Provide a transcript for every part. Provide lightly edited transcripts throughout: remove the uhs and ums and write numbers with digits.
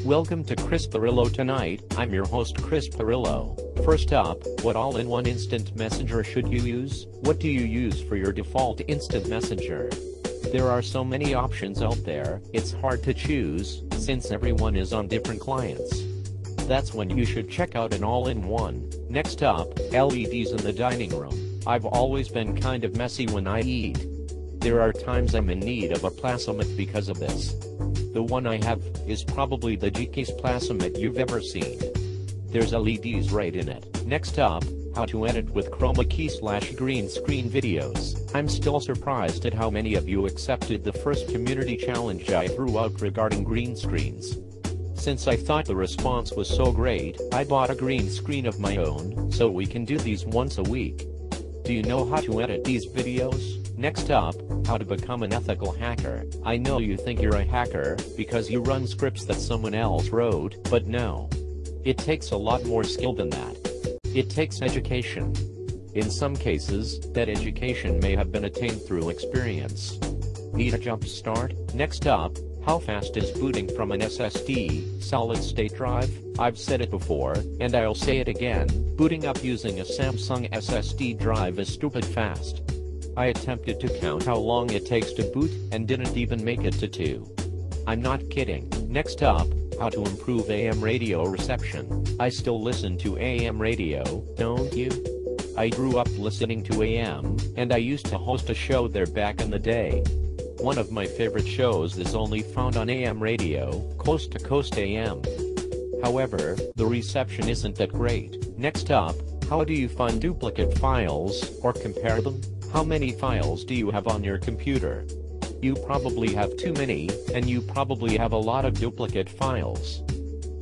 Welcome to Chris Pirillo Tonight. I'm your host Chris Pirillo. First up, what all-in-one instant messenger should you use? What do you use for your default instant messenger? There are so many options out there, it's hard to choose, since everyone is on different clients. That's when you should check out an all-in-one. Next up, LEDs in the dining room. I've always been kind of messy when I eat. There are times I'm in need of a placemat because of this. The one I have is probably the geekiest placemat you've ever seen. There's LEDs right in it. Next up, how to edit with chroma key/green screen videos. I'm still surprised at how many of you accepted the first community challenge I threw out regarding green screens. Since I thought the response was so great, I bought a green screen of my own, so we can do these once a week. Do you know how to edit these videos? Next up, how to become an ethical hacker. I know you think you're a hacker because you run scripts that someone else wrote, but no. It takes a lot more skill than that. It takes education. In some cases, that education may have been attained through experience. Need a jump start? Next up, how fast is booting from an SSD, solid-state drive? I've said it before, and I'll say it again, booting up using a Samsung SSD drive is stupid fast. I attempted to count how long it takes to boot, and didn't even make it to 2. I'm not kidding. Next up, how to improve AM radio reception. I still listen to AM radio, don't you? I grew up listening to AM, and I used to host a show there back in the day. One of my favorite shows is only found on AM radio, Coast to Coast AM. However, the reception isn't that great. Next up, how do you find duplicate files, or compare them? How many files do you have on your computer? You probably have too many, and you probably have a lot of duplicate files.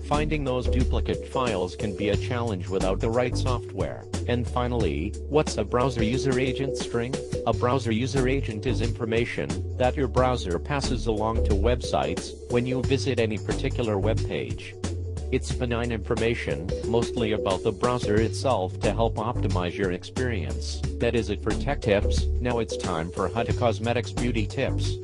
Finding those duplicate files can be a challenge without the right software. And finally, what's a browser user agent string? A browser user agent is information that your browser passes along to websites when you visit any particular web page. It's benign information, mostly about the browser itself to help optimize your experience. That is it for tech tips. Now it's time for Huda Cosmetics beauty tips.